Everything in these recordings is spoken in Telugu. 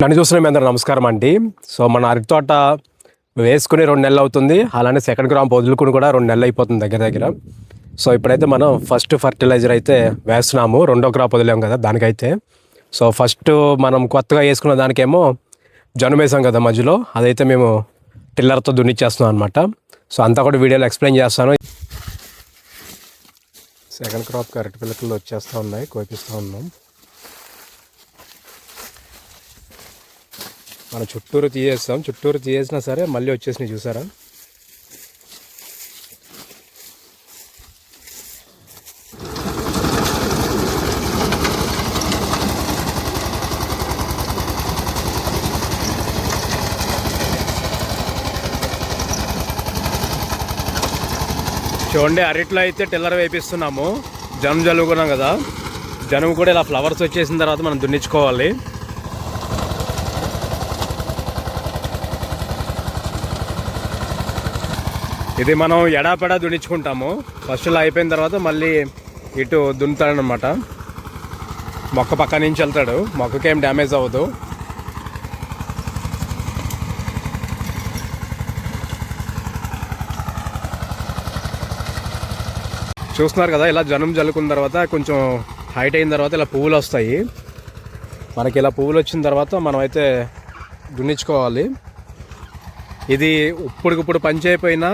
నన్ను చూస్తున్న మీ అందరూ నమస్కారం అండి. సో మన అరటి తోట వేసుకుని 2 నెలలు అవుతుంది. అలానే సెకండ్ క్రాప్ వదులుకుని కూడా 2 నెలలు అయిపోతుంది దగ్గర దగ్గర. సో ఇప్పుడైతే మనం ఫస్ట్ ఫర్టిలైజర్ అయితే వేస్తున్నాము. రెండో క్రాప్ వదిలేము కదా దానికైతే. సో ఫస్ట్ మనం కొత్తగా వేసుకున్న దానికేమో జనుము వేసాం కదా మధ్యలో, అదైతే మేము టిల్లర్తో దున్నిచ్చేస్తున్నాం అనమాట. సో అంతా కూడా వీడియోలో ఎక్స్ప్లెయిన్ చేస్తాను. సెకండ్ క్రాప్కి అరటి పిల్లకలు వచ్చేస్తూ ఉన్నాయి, కోపిస్తూ ఉన్నాం. మనం చుట్టూరు తీసేస్తాం, చుట్టూరు తీసేసినా సరే మళ్ళీ వచ్చేసినాయి చూసారా. చూడండి, అరటిలో అయితే టిల్లర్ వేపిస్తున్నాము. జనుము జలుగుకున్నాం కదా, జనుము కూడా ఇలా ఫ్లవర్స్ వచ్చేసిన తర్వాత మనం దున్నించుకోవాలి. ఇది మనం ఎడాపెడా దున్నించుకుంటాము. ఫస్ట్లో అయిపోయిన తర్వాత మళ్ళీ ఇటు దున్నుతాడనమాట. మొక్క పక్క నుంచి వెళ్తాడు, మొక్కకేం డ్యామేజ్ అవ్వదు. చూస్తున్నారు కదా, ఇలా జనుము జల్లుకున్న తర్వాత కొంచెం హైట్ అయిన తర్వాత ఇలా పువ్వులు వస్తాయి. మనకి ఇలా పువ్వులు వచ్చిన తర్వాత మనం అయితే దున్నించుకోవాలి. ఇది ఇప్పటికిప్పుడు పని చేయకపోయినా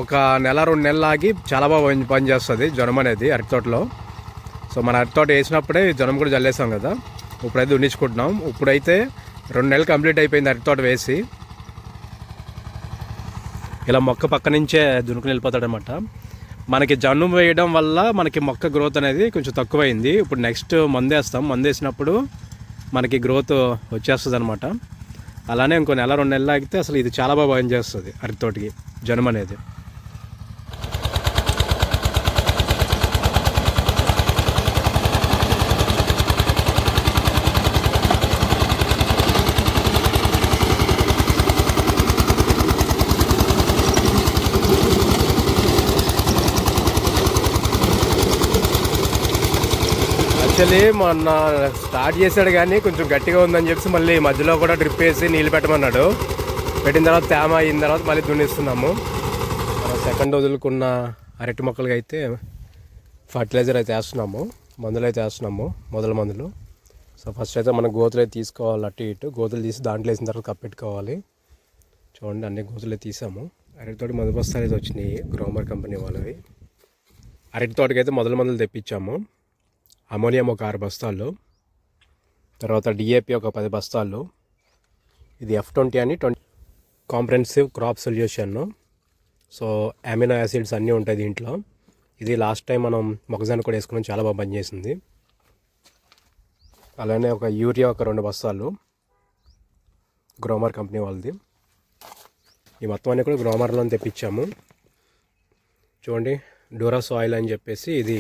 ఒక నెల 2 నెలలు ఆగి చాలా బాగా పని చేస్తుంది జనుము అనేది అరటి తోటలో. సో మన అరటి తోట వేసినప్పుడే జనుము కూడా జల్లేసాం కదా, ఇప్పుడైతే దున్నించుకుంటున్నాం. ఇప్పుడైతే 2 నెలలు కంప్లీట్ అయిపోయింది అరటి తోట వేసి. ఇలా మొక్క పక్క నుంచే దున్నుకుని వెళ్ళిపోతాడనమాట. మనకి జనుము వేయడం వల్ల మనకి మొక్క గ్రోత్ అనేది కొంచెం తక్కువైంది. ఇప్పుడు నెక్స్ట్ మందేస్తాం, మందేసినప్పుడు మనకి గ్రోత్ వచ్చేస్తుంది అనమాట. అలానే ఇంకో నెల 2 నెలలు ఆగితే అసలు ఇది చాలా బాగా పని చేస్తుంది అరటి తోటకి జనుము అనేది. యాక్చువల్లీ మొన్న స్టార్ట్ చేశాడు కానీ కొంచెం గట్టిగా ఉందని చెప్పి మళ్ళీ మధ్యలో కూడా డ్రిప్ వేసి నీళ్ళు పెట్టమన్నాడు. పెట్టిన తర్వాత తేమ అయిన తర్వాత మళ్ళీ దున్నిస్తున్నాము. మనం సెకండ్ వదులుకున్న అరటి మొక్కలకి అయితే ఫర్టిలైజర్ అయితే వేస్తున్నాము, మందులు అయితే వేస్తున్నాము, మొదల మందులు. సో ఫస్ట్ అయితే మనం గోతులు అయితే తీసుకోవాలి, అటు ఇటు గోతులు తీసి దాంట్లో వేసిన తర్వాత కప్పెట్టుకోవాలి. చూడండి, అన్ని గోతులు తీసాము. అరటి తోట మందు బస్తాలు అయితే వచ్చినాయి గ్రోమర్ కంపెనీ వాళ్ళవి. అరటి తోటకి అయితే మొదల మందులు తెప్పించాము. అమోనియం ఒక 6 బస్తాలు, తర్వాత డిఏపి ఒక 10 బస్తాలు. ఇది F20 అని comprehensive crop solution. So amino acids అన్నీ ఉంటాయి దీంట్లో. ఇది లాస్ట్ టైం మనం మొక్కజొన్న కూడా వేసుకున్నాం, చాలా బాగా పనిచేసింది. అలానే ఒక యూరియా ఒక 2 బస్తాలు గ్రోమర్ కంపెనీ వాళ్ళది. ఈ మొత్తం అన్నీ కూడా గ్రోమర్లో తెప్పించాము. చూడండి, డోరాస్ ఆయిల్ అని చెప్పేసి ఇది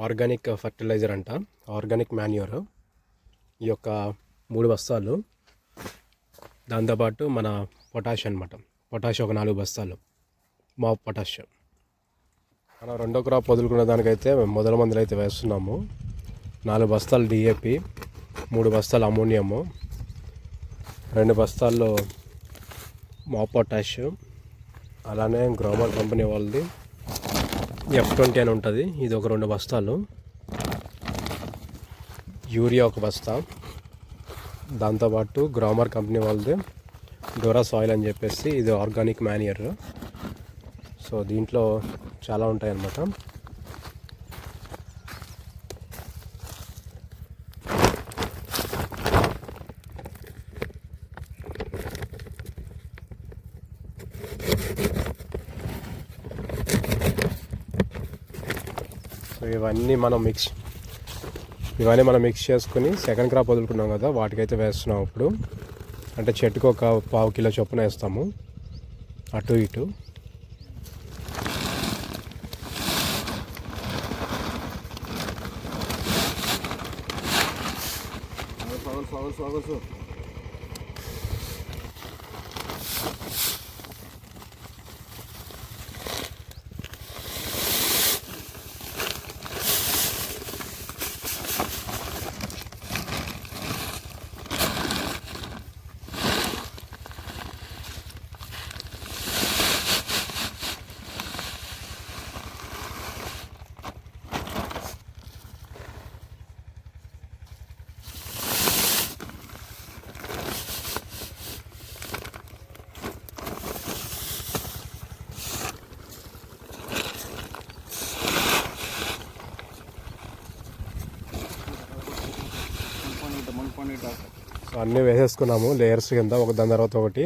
ఆర్గానిక్ ఫర్టిలైజర్ అంట, ఆర్గానిక్ మాన్యూర్. ఈ యొక్క 3 బస్తాలు, దాంతోపాటు మన పొటాష్ అనమాట, పొటాష్ ఒక 4 బస్తాలు, మాప్ పొటాష్. మనం రెండో క్రాప్ వదులుకున్న దానికైతే మొదల మందులు అయితే వేస్తున్నాము. 4 బస్తాలు డిఏపి, 3 బస్తాలు అమోనియము, 2 బస్తాల్లో మాప్ పొటాష్. అలానే గ్రోమర్ కంపెనీ వాళ్ళది F20 అని ఉంటుంది, ఇది ఒక 2 బస్తాలు. యూరియా ఒక బస్తా, దాంతోపాటు గ్రోమర్ కంపెనీ వాళ్ళది డోరాస్ ఆయిల్ అని చెప్పేసి ఇది ఆర్గానిక్ మాన్యూర్. సో దీంట్లో చాలా ఉంటాయి అన్నమాట. సో ఇవన్నీ మనం మిక్స్ చేసుకుని సెకండ్ క్రాప్ వదులుకున్నాం కదా, వాటికైతే వేస్తున్నాం ఇప్పుడు. అంటే చెట్టుకు ఒక 1/2 కిలో చొప్పున వేస్తాము అటు ఇటు. అన్నీ వేసేసుకున్నాము లేయర్స్ కింద ఒక దాని తర్వాత ఒకటి.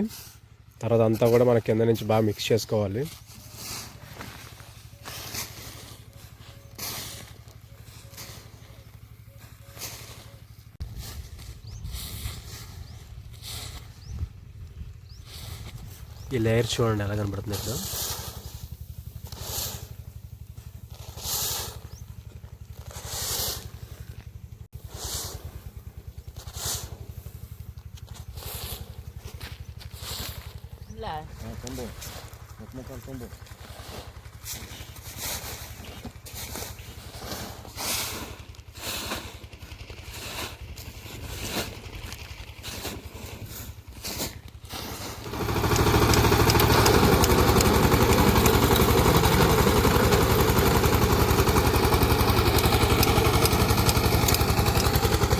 తర్వాత అంతా కూడా మన కింద నుంచి బాగా మిక్స్ చేసుకోవాలి. ఈ లేయర్ చూడండి ఎలా కనబడుతుంది ఇప్పుడు.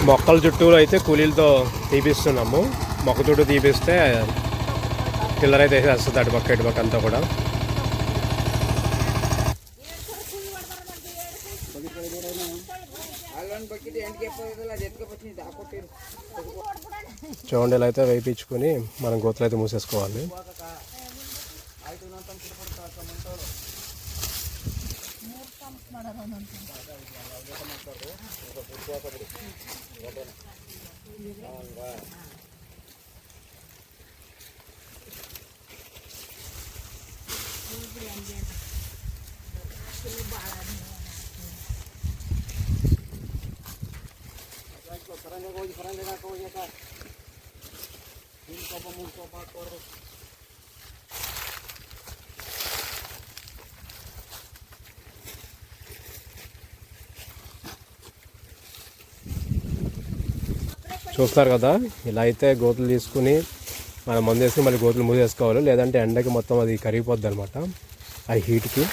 మొక్కల చుట్టూరు అయితే కూలీలతో తీపిస్తున్నాము. మొక్క చుట్టూ తీపిస్తే టిల్లర్ అయితే వేసేస్తుంది అటుపక్క ఇటుపక్క అంతా కూడా. చూడండి ఇలా అయితే వేయించుకొని మనం గోతులు అయితే మూసేసుకోవాలి. చూస్తారు కదా, ఇలా అయితే గోతులు తీసుకుని మనం మందు వేసుకుని మళ్ళీ గోతులు మూసేసుకోవాలి. లేదంటే ఎండకి మొత్తం అది కరిగిపోద్ది అనమాట ఆ హీట్కి.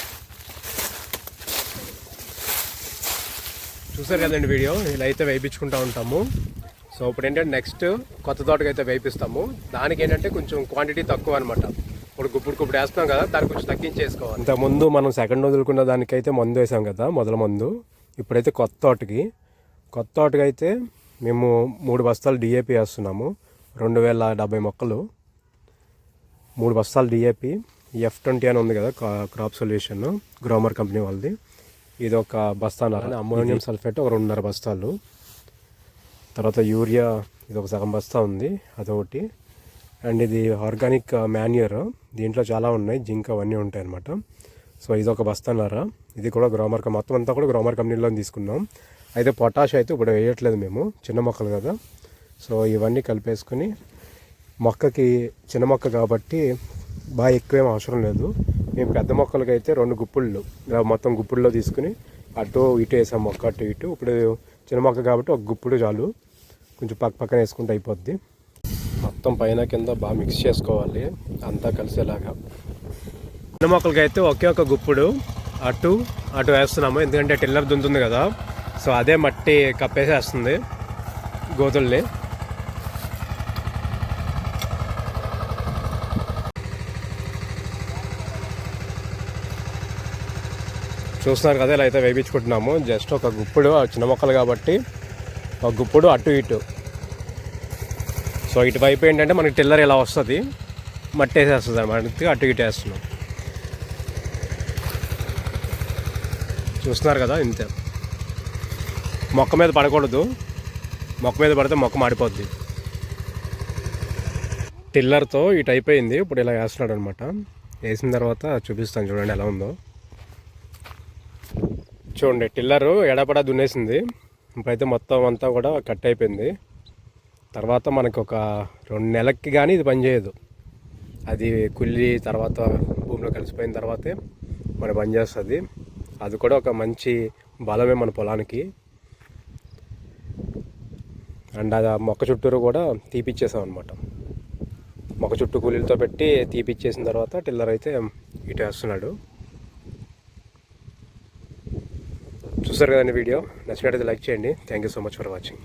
చూసారు కదండి వీడియో, ఇలా అయితే వేయించుకుంటూ ఉంటాము. సో ఇప్పుడు ఏంటంటే నెక్స్ట్ కొత్త తోటకి అయితే వేయిస్తాము. దానికి ఏంటంటే కొంచెం క్వాంటిటీ తక్కువ అనమాట. ఇప్పుడు వేస్తాం కదా, దానికి కొంచెం తగ్గించేసుకోవాలి. ఇంతకుముందు మనం సెకండ్ వదులుకున్న దానికైతే మందు వేసాం కదా, మొదల మందు. ఇప్పుడైతే కొత్త తోటకి అయితే మేము 3 బస్తాలు డిఏపి వేస్తున్నాము. 2070 మొక్కలు, 3 బస్తాలు డిఏపి. F20 అని ఉంది కదా క్రాప్ సొల్యూషన్, గ్రోమర్ కంపెనీ వాళ్ళది. ఇది ఒక బస్తాన్నర. అమ్మోనియం సల్ఫేట్ ఒక 2.5 బస్తాలు. తర్వాత యూరియా ఇది ఒక సగం బస్తా ఉంది, అదొకటి. అండ్ ఇది ఆర్గానిక్ మాన్యూర్, దీంట్లో చాలా ఉన్నాయి, జింక్ అవన్నీ ఉంటాయి అన్నమాట. సో ఇది ఒక బస్తాన్నర. ఇది కూడా గ్రోమర్, మొత్తం అంతా కూడా గ్రోమర్ కంపెనీలో తీసుకున్నాం. అయితే పొటాష్ అయితే ఇప్పుడు వేయట్లేదు మేము, చిన్న మొక్కలు కదా. సో ఇవన్నీ కలిపేసుకుని మొక్కకి, చిన్న మొక్క కాబట్టి బాగా ఎక్కువేం అవసరం లేదు. మేము పెద్ద మొక్కలకి అయితే 2 గుప్పుళ్ళు ఇలా మొత్తం గుప్పుల్లో తీసుకుని అటు ఇటు వేసాం, మొక్క అటు ఇటు. ఇప్పుడు చిన్న మొక్క కాబట్టి ఒక గుప్పుడు చాలు, కొంచెం పక్కన వేసుకుంటే అయిపోద్ది. మొత్తం పైన కింద బాగా మిక్స్ చేసుకోవాలి అంతా కలిసేలాగా. చిన్న మొక్కలకి అయితే ఒకే ఒక గుప్పుడు అటు వేస్తున్నాము, ఎందుకంటే టిల్లర్ దుంతుంది కదా. సో అదే మట్టి కప్పేసేస్తుంది గోతుల్ని. చూస్తున్నారు కదా, ఇలా అయితే వేయించుకుంటున్నాము. జస్ట్ ఒక గుప్పుడు, చిన్న మొక్కలు కాబట్టి ఒక గుప్పుడు అటు ఇటు. సో ఇటువైపు ఏంటంటే మనకి టిల్లర్ ఇలా వస్తుంది, మట్టి వేసేస్తుంది అన్నమాట. అటు ఇటు వేస్తున్నాం. చూస్తున్నారు కదా, ఇంతే. మొక్క మీద పడకూడదు, మొక్క మీద పడితే మొక్క మాడిపోద్ది. టిల్లర్తో ఇటు అయిపోయింది. ఇప్పుడు ఇలా వేస్తున్నాడు అనమాట. వేసిన తర్వాత చూపిస్తాను, చూడండి ఎలా ఉందో. చూడండి, టిల్లరు ఎడపడా దున్నేసింది. ఇప్పుడైతే మొత్తం అంతా కూడా కట్ అయిపోయింది. తర్వాత మనకు ఒక 2 నెలలకి కానీ ఇది పనిచేయదు. అది కుళ్ళి తర్వాత భూమిలో కలిసిపోయిన తర్వాతే మన పని చేస్తుంది. అది కూడా ఒక మంచి బలమే మన పొలానికి. అండ్ అది మొక్క చుట్టూరు కూడా తీపిచ్చేసాం అనమాట. మొక్క చుట్టూ కూలీలతో పెట్టి తీపిచ్చేసిన తర్వాత టిల్లర్ అయితే ఇటు వేస్తున్నాడు. చూసారు కదండి వీడియో, నచ్చినట్టయితే లైక్ చేయండి. Thank you so much for watching.